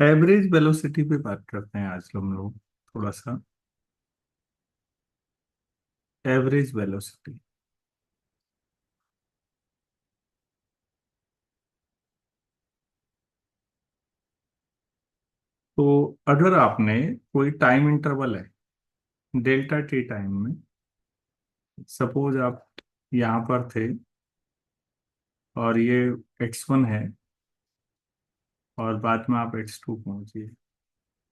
Average velocity पे बात करते हैं आज हम लोग थोड़ा सा। Average velocity. तो अगर आपने कोई टाइम इंटरवल है डेल्टा टी टाइम में, सपोज आप यहाँ पर थे और ये x1 है और बाद में आप x2 पहुंचे,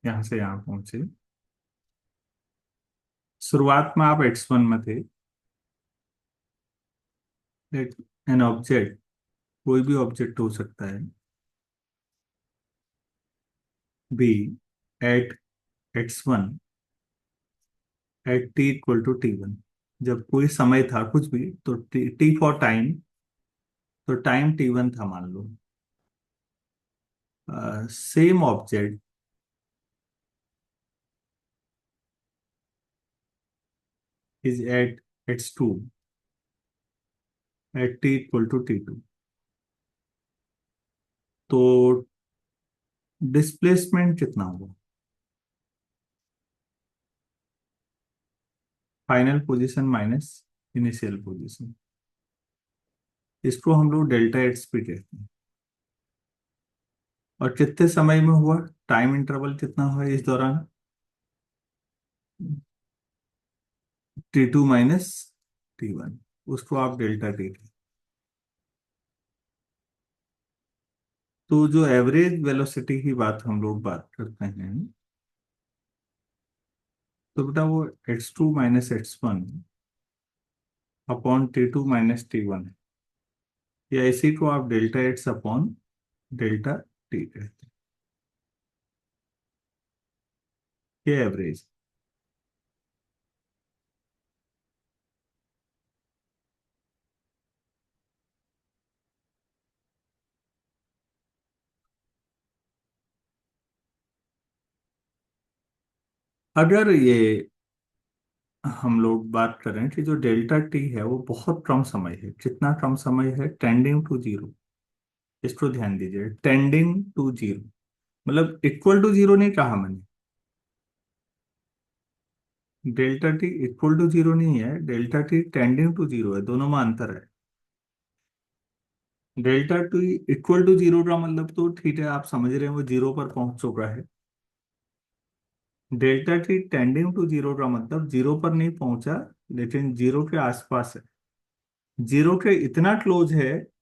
यहाँ से यहाँ पहुंचे। शुरुआत में आप x1 में थे। एक एन ऑब्जेक्ट, कोई भी ऑब्जेक्ट हो सकता है, be at x1 at T equal to T one. जब कोई समय था कुछ भी तो टी फॉर टाइम, तो टाइम टी1 था मान लो। Same object is at x2 at T equal to T two. तो डिस्प्लेसमेंट कितना होगा? Final position minus initial position, इसको हम लोग डेल्टा एक्स पे कहते हैं। और कितने समय में हुआ, टाइम इंटरवल कितना हुआ इस दौरान? T2 माइनस T1, उसको आप डेल्टा टी। तो जो एवरेज वेलोसिटी की बात हम लोग बात करते हैं, तो बेटा वो x2 minus x1 upon T2 minus T1 है, या इसी को आप delta X upon delta T कहते हैं। ये एवरेज। अगर ये हम लोग बात करें कि जो डेल्टा टी है वो बहुत कम समय है, कितना कम समय है? Tending to zero. इसको ध्यान दीजिए, टेंडिंग टू जीरो, मतलब इक्वल टू जीरो नहीं कहा मैंने। Delta T equal to zero नहीं है, delta T tending to zero है, दोनों में अंतर है। Delta T equal to zero का मतलब तो ठीक है, आप समझ रहे हैं वो जीरो पर पहुंच चुका है। Delta T tending to zero का मतलब जीरो पर नहीं पहुंचा, लेकिन जीरो के आसपास है। जीरो के इतना क्लोज है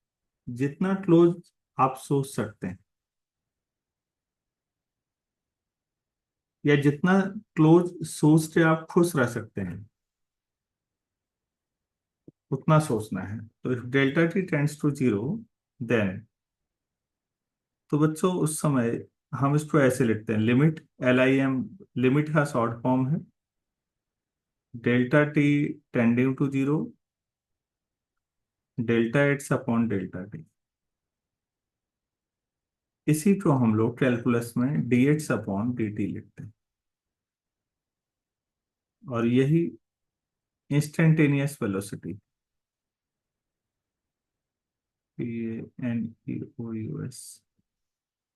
जितना क्लोज आप सोच सकते हैं, या जितना क्लोज सोच के आप खुश रह सकते हैं उतना सोचना है। तो if delta T tends to zero, then, तो बच्चों उस समय हम इसको ऐसे लिखते हैं, लिमिट LIM, लिमिट का शॉर्ट फॉर्म है delta T tending to zero, delta X upon delta T. इसी को हम लोग कैलकुलस में dx अपॉन dt लिखते हैं। और यही instantaneous velocity, PANEOUS,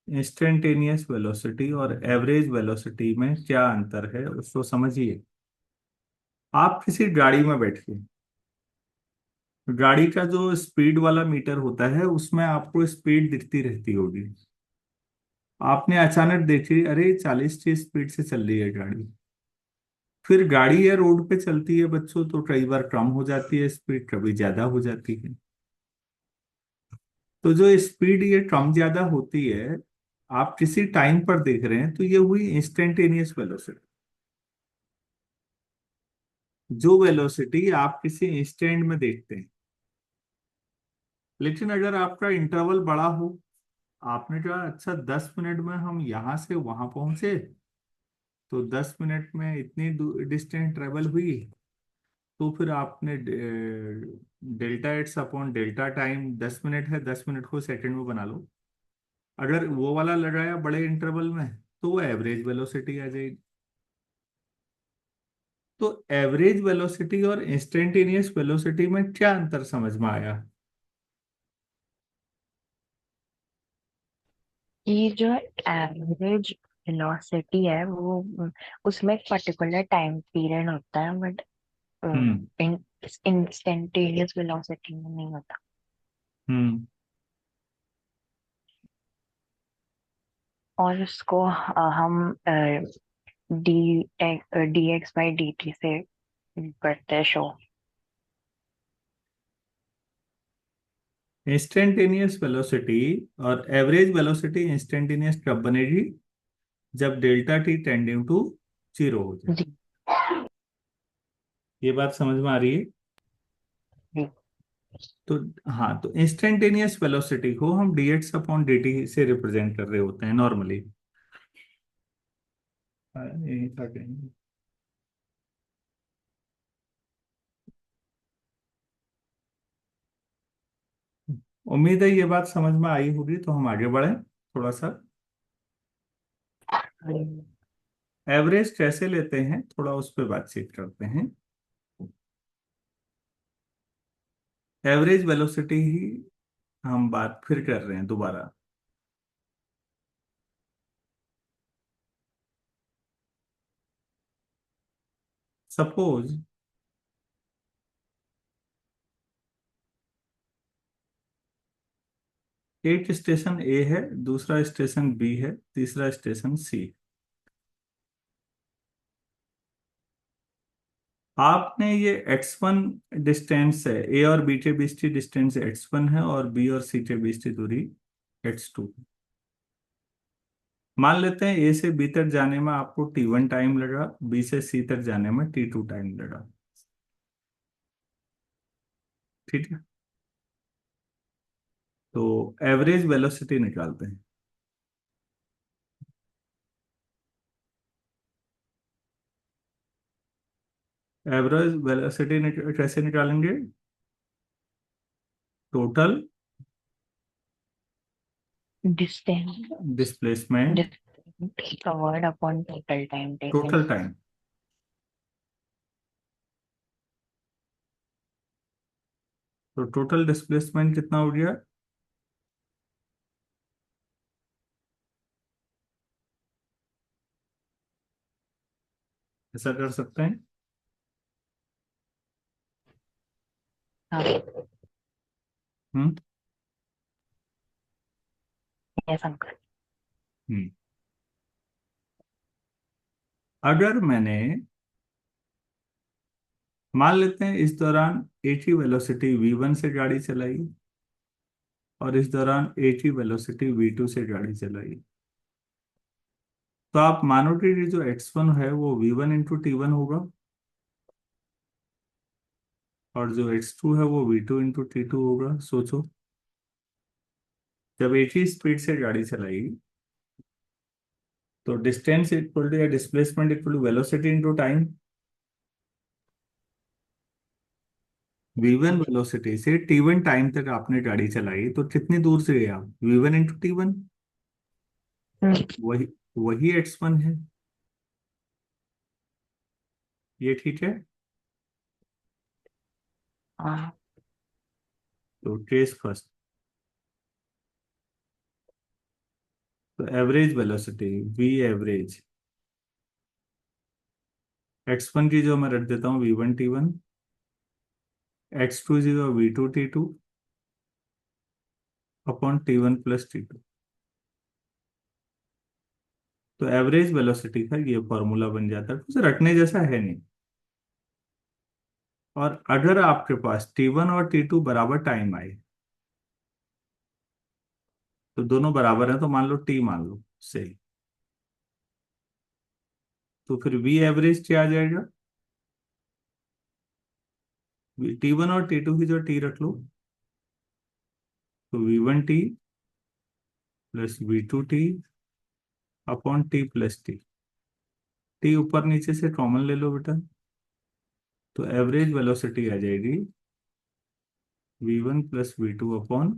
instantaneous velocity और एवरेज वेलोसिटी में क्या अंतर है उसको समझिए। आप किसी गाड़ी में बैठिए, गाड़ी का जो स्पीड वाला मीटर होता है उसमें आपको स्पीड दिखती रहती होगी। आपने अचानक देखी, अरे 40 की स्पीड से चल रही है गाड़ी। फिर गाड़ी या रोड पे चलती है बच्चों, तो कई बार कम हो जाती है स्पीड, कभी ज्यादा हो जाती है। तो जो स्पीड ये कम ज्यादा होती है, आप किसी टाइम पर देख रहे हैं, तो ये हुई इंस्टेंटेनियस वेलोसिटी। जो वेलोसिटी आप किसी इंस्टेंट में देखते हैं। लेकिन अगर आपका इंटरवल बड़ा हो, आपने कहा अच्छा 10 मिनट में हम यहां से वहां पहुंचे, तो 10 मिनट में इतनी डिस्टेंस ट्रेवल हुई, तो फिर आपने delta x upon delta time, 10 minute है, 10 मिनट को सेकंड में बना लो। अगर वो वाला लगाया बड़े इंटरवल में, तो वो एवरेज वेलोसिटी आ जाएगी। तो एवरेज वेलोसिटी और इंस्टेंटेनियस वेलोसिटी में क्या अंतर समझ में आया? कि जो एवरेज वेलोसिटी है वो उसमें एक पर्टिकुलर टाइम पीरियड होता है, बट हम्म। इंस्टेंटेनियस वेलोसिटी में नहीं होता। हम्म। और उसको हम D D X by D T से करते हैं शो। इंस्टेंटेनियस वेलोसिटी और एवरेज वेलोसिटी इंस्टेंटेनियस कब बनेगी? जब delta T tending to zero हो जाए। जी। ये बात समझ में आ रही है? जी। तो हाँ, तो इंस्टेंटेनियस वेलोसिटी को हम dx अपॉन dt से रिप्रेजेंट कर रहे होते हैं नॉर्मली। यही था कहीं। उम्मीद है ये बात समझ में आई होगी, तो हम आगे बढ़े थोड़ा सा। एवरेज कैसे लेते हैं, थोड़ा उस पर बातचीत करते हैं। एवरेज वेलोसिटी ही हम बात फिर कर रहे हैं दोबारा। सपोज एक स्टेशन ए है, दूसरा स्टेशन बी है, तीसरा स्टेशन सी। आपने ये x1 डिस्टेंस है, ए और बी के बीच की डिस्टेंस x1 है और बी और सी के बीच की दूरी x2। मान लेते हैं ए से बी तक जाने में आपको t1 टाइम लगा, बी से सी तक जाने में t2 टाइम लगा। ठीक है, तो एवरेज वेलोसिटी निकालते हैं। एवरेज वेलोसिटी कैसे निकालेंगे? Total distance displacement, covered upon total time taken. Total time. तो टोटल डिस्प्लेसमेंट कितना हो गया? ऐसा कर सकते हैं। हाँ। हम्म। Yes uncle. हम्म। अगर मैंने, मान लेते हैं इस दौरान एक ही वेलोसिटी v1 से गाड़ी चलाई और इस दौरान एक ही वेलोसिटी v2 से गाड़ी चलाई, तो आप मानोगे कि जो x1 है वो v1 इंटू टी वन होगा और जो x2 है वो v2 इंटू टी टू होगा। सोचो, जब एक ही स्पीड से गाड़ी चलाई तो डिस्टेंस इक्वल टू या displacement equal to velocity into time. v1 velocity से t1 टाइम तक आपने गाड़ी चलाई तो कितनी दूर से गया? v1 into T one. वही वही x1 है। ये ठीक है। हाँ। तो केस फर्स्ट, तो average velocity v average x1 की जो मैं रख देता हूँ v1 t1, x2 zero v2 t2 upon T one plus T two. तो एवरेज वेलोसिटी का ये फॉर्मूला बन जाता है, कुछ रखने जैसा है नहीं। और अगर आपके पास टी वन और टी टू बराबर टाइम आए, तो दोनों बराबर हैं तो मान लो टी मान लो सही, तो फिर वी एवरेज क्या आ जाएगा? टी वन और टी टू की जो टी रख लो, तो v1 t plus v2 t upon T plus T. T ऊपर नीचे से कॉमन ले लो बेटा, तो एवरेज वेलोसिटी आ जाएगी v1 plus v2 upon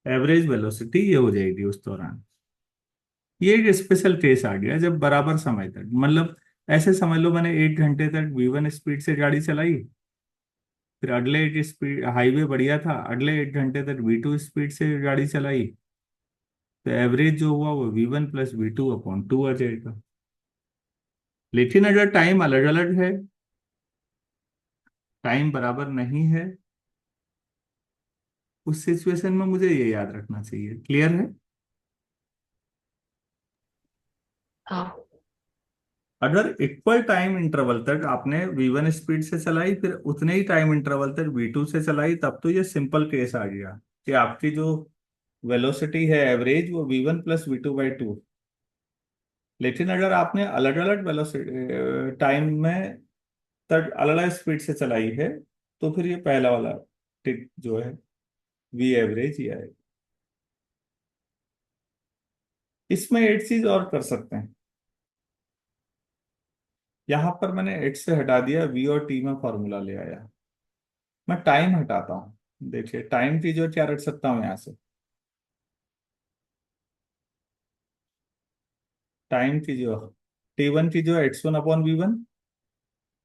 average velocity, ये हो जाएगी उस दौरान। ये एक स्पेशल केस आ गया जब बराबर समय तक, मतलब ऐसे समझ लो मैंने 1 घंटे तक v1 स्पीड से गाड़ी चलाई फिर अगले 8 स्पीड, हाईवे बढ़िया था, अगले 8 घंटे तक V2 स्पीड से गाड़ी चलाई, तो एवरेज जो हुआ वो V1 + V2/2 आ जाएगा। लेकिन अगर टाइम अलग अलग है, टाइम बराबर नहीं है, उस सिचुएशन में मुझे ये याद रखना चाहिए। क्लियर है? हाँ। अगर इक्वल टाइम इंटरवल तक आपने V1 स्पीड से चलाई, फिर उतने ही टाइम इंटरवल तक V2 से चलाई, तब तो ये सिंपल केस आ गया कि आपकी जो वेलोसिटी है एवरेज, वो V1 + V2/2। लेकिन अगर आपने अलग अलग वेलोसिटी टाइम में तक अलग अलग स्पीड से चलाई है, तो फिर ये पहला वाला टिक जो है V एवरेज ये आएगा। इसमें एक चीज और कर सकते हैं, यहां पर मैंने H से हटा दिया, V और T में फॉर्मूला ले आया। मैं टाइम हटाता हूँ, देखिए टाइम की जो क्या रख सकता हूँ यहाँ से, टाइम की जो T1 की जो X1/V1,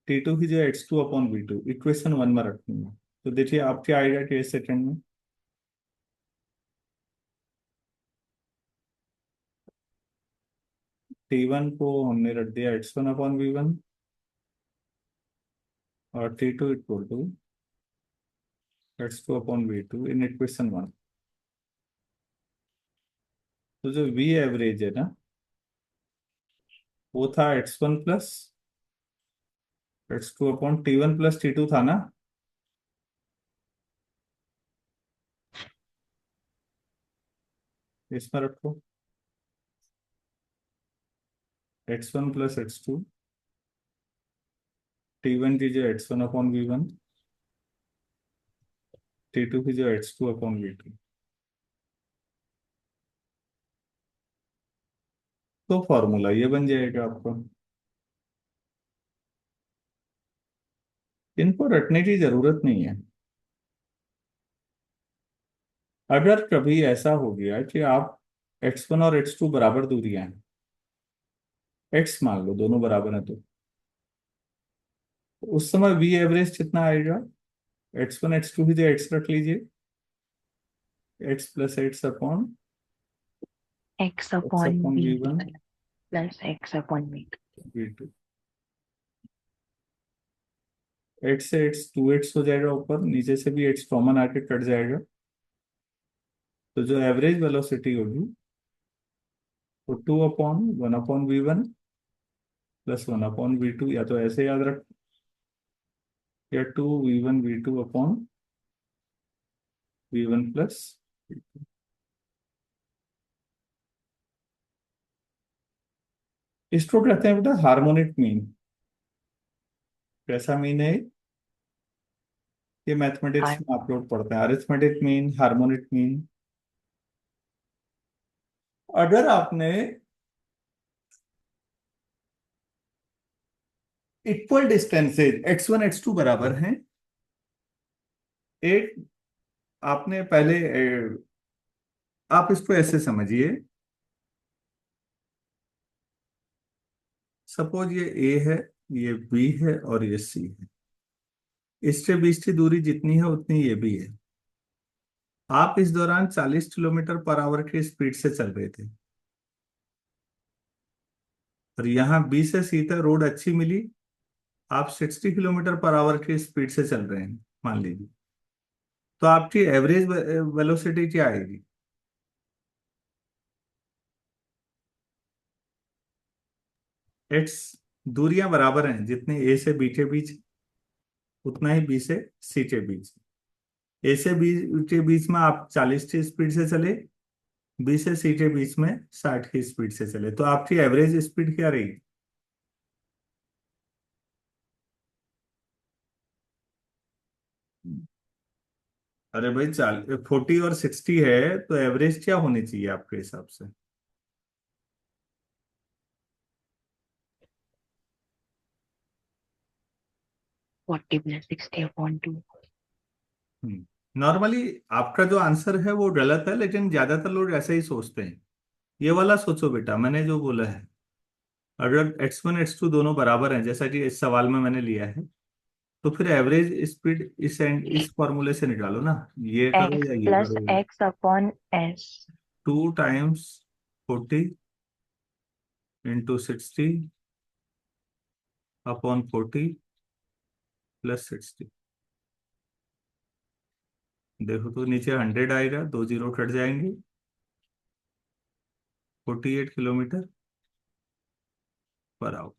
T2 की जो X2/V2, इक्वेशन 1 में रखूंगा। तो देखिए आप क्या आएगा कि 1 सेकेंड में T1 को हमने रख दिया X1/V1, और T2 = X2/V2 इन इक्वेशन 1। तो जो V एवरेज है ना, वो था X1 + X2/T1 + T2 था ना। इसमें रखो X1 + X2, T1 की जो X1/V1, T2 की जो X2/V2। तो फॉर्मूला ये बन जाएगा आपका। इनको रटने की जरूरत नहीं है। अगर कभी ऐसा हो गया कि आप X1 और X2 बराबर दूरियां हैं, X मान लो दोनों बराबर हैं, तो उस समय V एवरेज कितना आएगा? X1 X2 की जो X रख लीजिए, X + X X X upon upon B V1 plus X upon B. V2। X से X 2X हो जाएगा, ऊपर नीचे से भी X कॉमन आके कट जाएगा। तो जो एवरेज वेलोसिटी होगी वो 2/1/V1 +1/V2, या तो ऐसे याद रख, या 2V1V2/V1 + इसको कहते हैं बेटा हार्मोनिक मीन। कैसा मीन है ये? मैथमेटिक्स हाँ। में आप लोग पढ़ते हैं, अरिथमेटिक मीन, हार्मोनिक मीन। अगर आपने इक्वल डिस्टेंसेज X1 X2 बराबर हैं, एक आपने पहले आप इसको ऐसे समझिए, सपोज ये A है, ये B है और ये C है। इसके बीच की दूरी जितनी है उतनी ये भी है। आप इस दौरान 40 km/h की स्पीड से चल रहे थे, और यहाँ B से C तक रोड अच्छी मिली, आप 60 km/h की स्पीड से चल रहे हैं मान लीजिए। तो आपकी एवरेज वेलोसिटी क्या आएगी? एक्स, दूरियां बराबर हैं, जितने ए से बी के बीच उतना ही बी से सी के बीच। ए से बी के बीच में आप 40 की स्पीड से चले, बी से सी के बीच में 60 की स्पीड से चले, तो आपकी एवरेज स्पीड क्या रहेगी? अरे भाई, 40 और 60 है, तो एवरेज क्या होनी चाहिए आपके हिसाब से? 40 + 60/2। नॉर्मली आपका जो आंसर है वो गलत है, लेकिन ज्यादातर लोग ऐसे ही सोचते हैं। ये वाला सोचो बेटा, मैंने जो बोला है, अगर X1 X2 दोनों बराबर हैं, जैसा कि इस सवाल में मैंने लिया है, तो फिर एवरेज स्पीड इस फॉर्मूले से निकालो ना, ये करो एक्स या ये प्लस करो। X upon S. 2 times 40 into 60 upon 40 + 60। देखो तो नीचे 100 आएगा, 2 जीरो कट जाएंगे। 48 किलोमीटर पर आवर।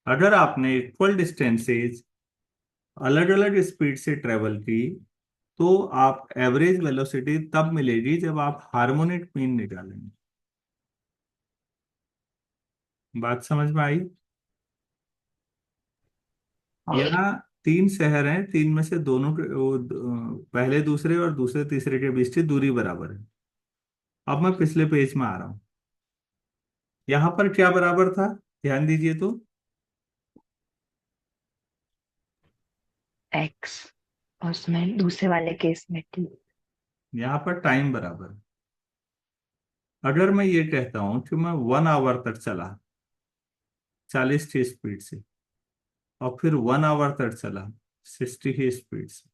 अगर आपने इक्वल डिस्टेंसेज अलग अलग स्पीड से ट्रेवल की, तो आप एवरेज वेलोसिटी तब मिलेगी जब आप हार्मोनिक मीन निकालेंगे। बात समझ में आई? हाँ। यहाँ 3 शहर हैं, तीन में से दोनों के पहले दूसरे और दूसरे तीसरे के बीच की दूरी बराबर है। अब मैं पिछले पेज में आ रहा हूँ। यहाँ पर क्या बराबर था, ध्यान दीजिए तो। एक्स, उसमें दूसरे वाले केस में थी। यहाँ पर टाइम बराबर है। अगर मैं ये कहता हूं कि मैं 1 आवर तक चला 40 की स्पीड से, और फिर 1 आवर तक चला 60 की स्पीड से,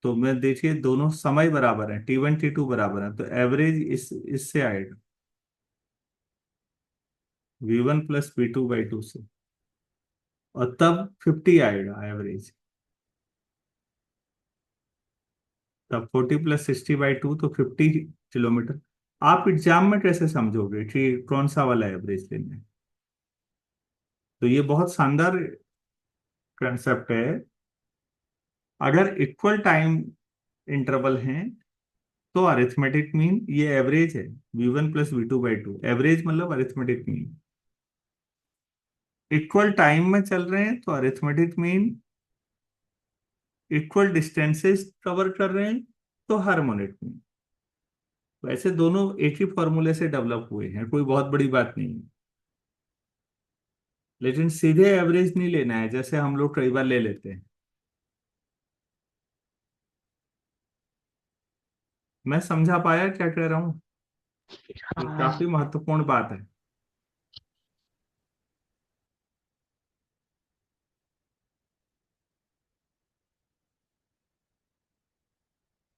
तो मैं देखिए दोनों समय बराबर है, T1 T2 बराबर है, तो एवरेज इससे आएगा V1 + V2/2 से। और तब 50 आएगा एवरेज। तब 40 + 60/2 तो 50 किलोमीटर। आप एग्जाम में कैसे समझोगे कि कौन सा वाला एवरेज लेना है? तो ये बहुत शानदार कंसेप्ट है। अगर इक्वल टाइम इंटरवल हैं, तो अरिथमेटिक मीन ये एवरेज है। V1 + V2/2, एवरेज मतलब अरिथमेटिक मीन। इक्वल टाइम में चल रहे हैं तो arithmetic mean. Equal distances cover कर रहे हैं तो हार्मोनिक मीन। वैसे दोनों एक ही फॉर्मूले से डेवलप हुए हैं, कोई बहुत बड़ी बात नहीं है। लेकिन सीधे एवरेज नहीं लेना है जैसे हम लोग कई बार ले लेते हैं। मैं समझा पाया क्या कह रहा हूँ? ये हाँ। काफी महत्वपूर्ण बात है।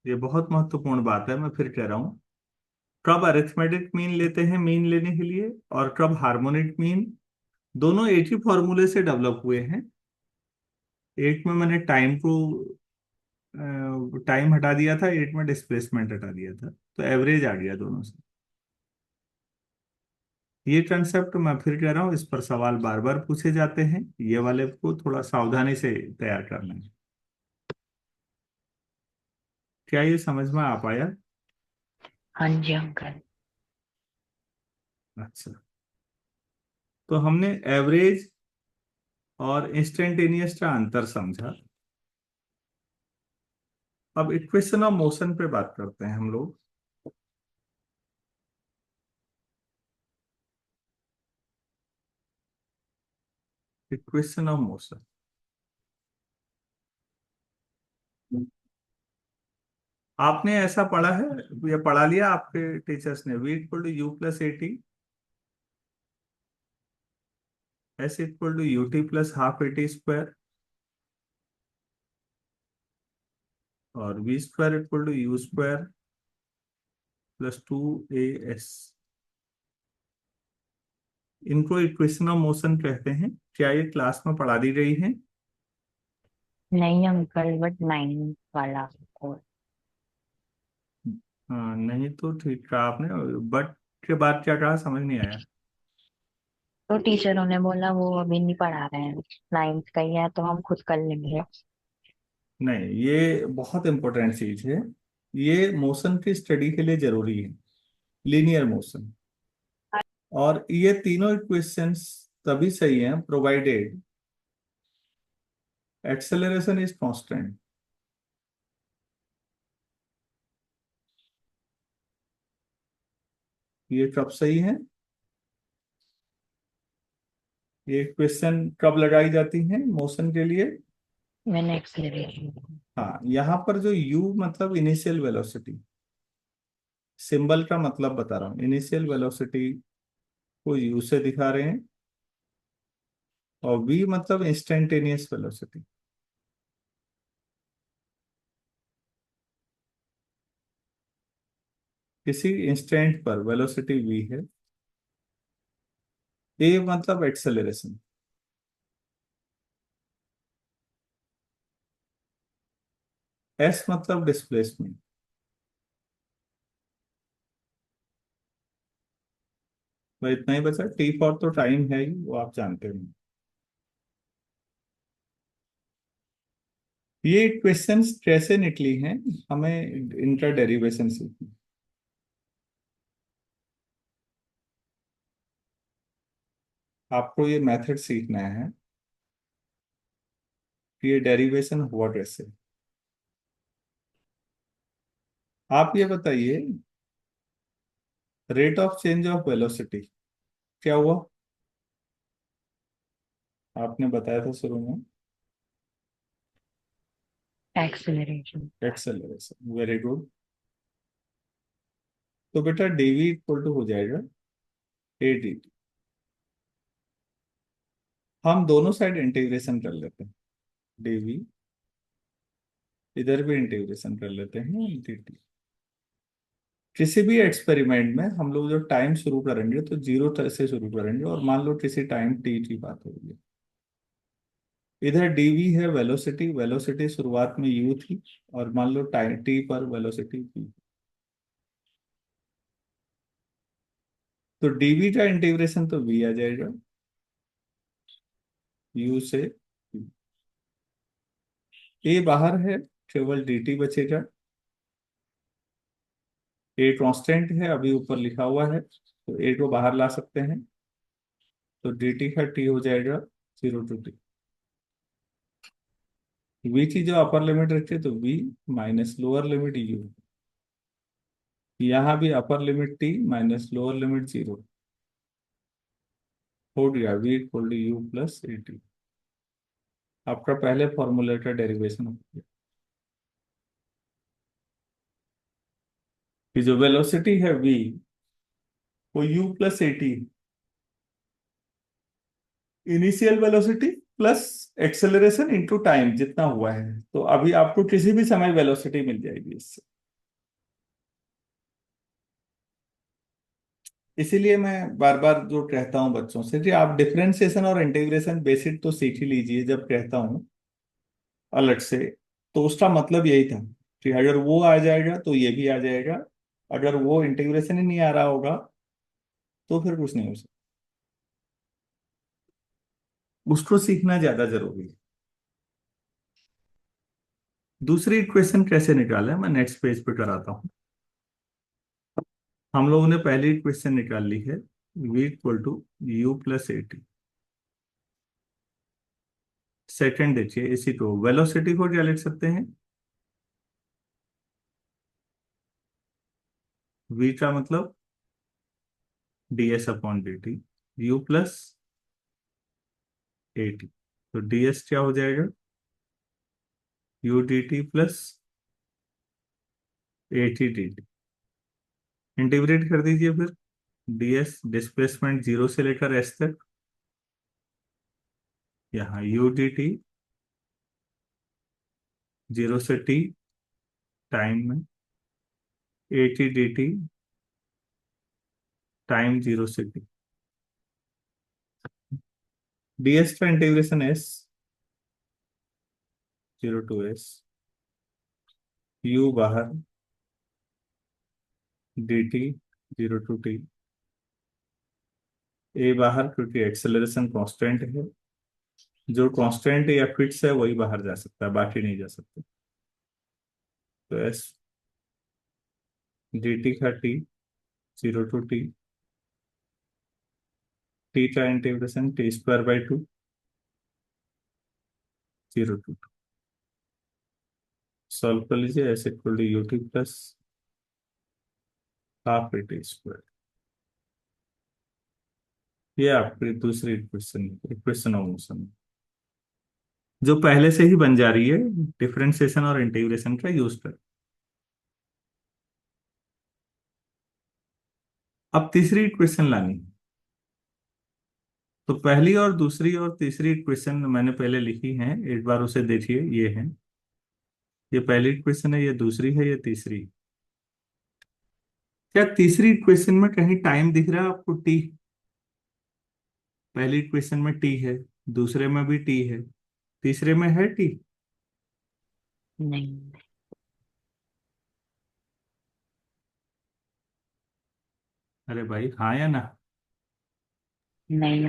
ये बहुत महत्वपूर्ण बात है, मैं फिर कह रहा हूँ। कब अरिथमेटिक मीन लेते हैं मीन लेने के लिए, और कब हार्मोनिक मीन, दोनों एक ही फॉर्मूले से डेवलप हुए हैं। एक में मैंने टाइम हटा दिया था, एक में डिस्प्लेसमेंट हटा दिया था, तो एवरेज आ गया दोनों से। ये कंसेप्ट मैं फिर कह रहा हूँ, इस पर सवाल बार बार पूछे जाते हैं, ये वाले को थोड़ा सावधानी से तैयार करना है। क्या ये समझ में आ पाया? हाँ जी अंकल। अच्छा, तो हमने एवरेज और इंस्टेंटेनियस का अंतर समझा। अब इक्वेशन ऑफ मोशन पे बात करते हैं हम लोग। इक्वेशन ऑफ मोशन, आपने ऐसा पढ़ा है या पढ़ा लिया आपके टीचर्स ने? V = U + AT, S = UT + ½ AT² और V² = U² + 2AS। इनको इक्वेशन ऑफ मोशन कहते हैं। क्या ये क्लास में पढ़ा दी गई है? नहीं अंकल, बट 9 वाला कोड। हाँ, नहीं तो ठीक कहा आपने। बट के बाद क्या कहा समझ नहीं आया। तो टीचरों ने बोला वो अभी नहीं पढ़ा रहे हैं, 9th का ही है तो हम खुद कर लेंगे। नहीं, ये बहुत इंपॉर्टेंट चीज है। ये मोशन की स्टडी के लिए जरूरी है, लीनियर मोशन। और ये तीनों इक्वेशंस तभी सही हैं प्रोवाइडेड एक्सेलरेशन इज कांस्टेंट। ये कब सही है? ये इक्वेशन कब लगाई जाती है मोशन के लिए? मैंने एक्सेलरेशन। हाँ, यहाँ पर जो u मतलब इनिशियल वेलोसिटी, सिंबल का मतलब बता रहा हूँ, इनिशियल वेलोसिटी को u से दिखा रहे हैं। और v मतलब इंस्टेंटेनियस वेलोसिटी। किसी इंस्टेंट पर वेलोसिटी v है। a मतलब एक्सेलरेशन। s मतलब डिस्प्लेसमेंट। भाई इतना ही बचा, t फॉर तो टाइम है ही, वो आप जानते हैं। ये क्वेश्चंस कैसे निकली हैं, हमें इनका डेरिवेशन सीखना। आपको ये मेथड सीखना है कि ये डेरिवेशन हुआ कैसे। आप ये बताइए, rate of change of velocity क्या हुआ। आपने बताया था शुरू में, एक्सेलरेशन। Acceleration, very good. तो बेटा dv इक्वल टू हो जाएगा adt। हम दोनों साइड इंटीग्रेशन कर लेते हैं, dv, इधर भी इंटीग्रेशन कर लेते हैं dt। किसी भी एक्सपेरिमेंट में हम लोग जो टाइम शुरू करेंगे तो जीरो तरह से शुरू करेंगे, और मान लो किसी टाइम t की बात हो रही है। इधर dv है वेलोसिटी, वेलोसिटी शुरुआत में u थी, और मान लो टाइम t पर वेलोसिटी v। तो dv का इंटीग्रेशन तो v आ जाएगा, u से v। a बाहर है, केवल dt बचेगा। a कांस्टेंट है, अभी ऊपर लिखा हुआ है, तो a को बाहर ला सकते हैं। तो dt का t हो जाएगा 0 to t। v की जो अपर लिमिट रखते हैं तो v minus lower limit u। यहाँ भी upper limit t minus lower limit 0। हो गया v equal to U plus A T. आपका पहले फॉर्मूले का डेरिवेशन हो गया कि जो वेलोसिटी है v, वो u plus A T, initial velocity plus acceleration into time जितना हुआ है। तो अभी आपको किसी भी समय वेलोसिटी मिल जाएगी इससे। इसीलिए मैं बार बार जो कहता हूँ बच्चों से कि आप डिफरेंशिएशन और इंटीग्रेशन बेसिक तो सीख ही लीजिए। जब कहता हूँ अलग से, तो उसका मतलब यही था कि अगर वो आ जाएगा तो ये भी आ जाएगा। अगर वो इंटीग्रेशन ही नहीं आ रहा होगा तो फिर कुछ नहीं हो सकता। उसको सीखना ज्यादा जरूरी है। दूसरी इक्वेशन कैसे निकालें, मैं नेक्स्ट पेज पे कराता हूँ। हम लोगों ने पहली इक्वेशन निकाल ली है, v equal to U plus A T. Second देखिए, इसी को वेलोसिटी को क्या लिख सकते हैं, v का मतलब ds upon D T, you plus A T. तो ds क्या हो जाएगा, you d T plus A t d T. Integrate कर दीजिए फिर, ds डिस्प्लेसमेंट जीरो से लेकर s तक, यहाँ यू डी टी जीरो से t टाइम में, a t d t time zero से t। ds का integration s, zero to s, u बाहर, d t zero to t, a बाहर क्योंकि एक्सेलरेशन कांस्टेंट है। जो कांस्टेंट या फिक्स है वही बाहर जा सकता है, बाकी नहीं जा सकते। तो एस डी टी का t, zero to t, t का integration t square by two, zero to two. Solve कर लीजिए, s equal to you t plus half a t square. ये आपकी दूसरी इक्वेशन, इक्वेशन ऑफ मोशन, जो पहले से ही बन जा रही है डिफरेंशिएशन और इंटीग्रेशन का यूज कर। अब तीसरी इक्वेशन लानी है। तो पहली और दूसरी और तीसरी इक्वेशन मैंने पहले लिखी है, एक बार उसे देखिए। ये है, ये पहली इक्वेशन है, ये दूसरी है, ये तीसरी। क्या तीसरी इक्वेशन में कहीं टाइम दिख रहा है आपको, टी? पहली इक्वेशन में टी है, दूसरे में भी टी है, तीसरे में है टी? नहीं। अरे भाई, हाँ या ना? नहीं।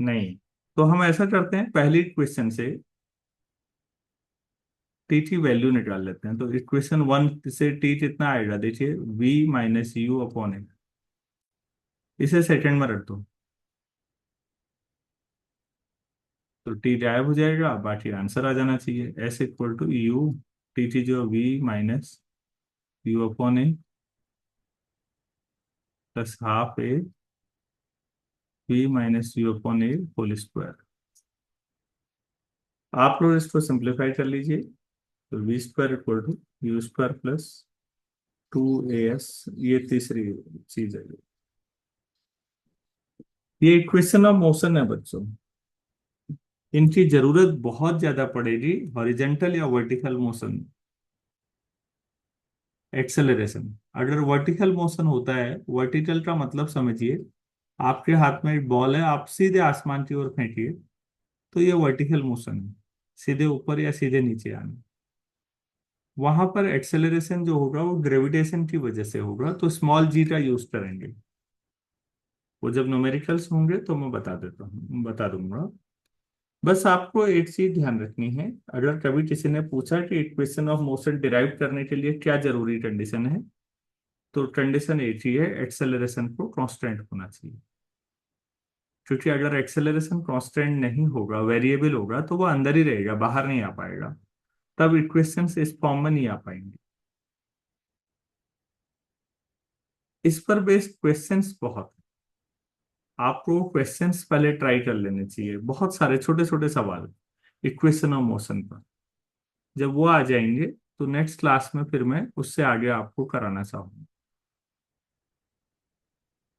नहीं। तो हम ऐसा करते हैं, पहली इक्वेशन से टी की वैल्यू निकाल लेते हैं। तो इक्वेशन वन से टी कितना आएगा, देखिए, v माइनस यू अपॉन ए। इसे सेकंड में रख दो, तो टी गायब हो जाएगा, बाकी आंसर आ जाना चाहिए। S equal to you, T थी जो v minus U upon A plus half A v minus U upon A whole square. आप लोग इसको सिंप्लीफाई कर लीजिए। तो V square equal to U square plus 2as, ये तीसरी चीज है। ये इक्वेशन ऑफ मोशन है बच्चों। इनकी जरूरत बहुत ज्यादा पड़ेगी हॉरिजेंटल या वर्टिकल मोशन, एक्सेलरेशन। अगर वर्टिकल मोशन होता है, वर्टिकल का मतलब समझिए, आपके हाथ में एक बॉल है, आप सीधे आसमान की ओर फेंकिए, तो ये वर्टिकल मोशन है, सीधे ऊपर या सीधे नीचे आना। वहां पर एक्सेलरेशन जो होगा वो ग्रेविटेशन की वजह से होगा, तो स्मॉल जी का यूज करेंगे। वो जब न्यूमेरिकल्स होंगे तो मैं बता देता हूँ, बता दूंगा। बस आपको एक चीज ध्यान रखनी है, अगर कभी किसी ने पूछा कि इक्वेशन ऑफ मोशन डिराइव करने के लिए क्या जरूरी कंडीशन है, तो कंडीशन एक ही है, एक्सेलरेशन को कांस्टेंट होना चाहिए। क्योंकि अगर एक्सेलरेशन कांस्टेंट नहीं होगा, वेरिएबल होगा, तो वो अंदर ही रहेगा, बाहर नहीं आ पाएगा, तब इक्वेशंस इस फॉर्म में नहीं आ पाएंगे। इस पर बेस्ड क्वेश्चंस बहुत हैं। आपको क्वेश्चंस पहले ट्राई कर लेने चाहिए, बहुत सारे छोटे छोटे सवाल इक्वेशन ऑफ मोशन पर। जब वो आ जाएंगे तो नेक्स्ट क्लास में फिर मैं उससे आगे आपको कराना चाहूंगा।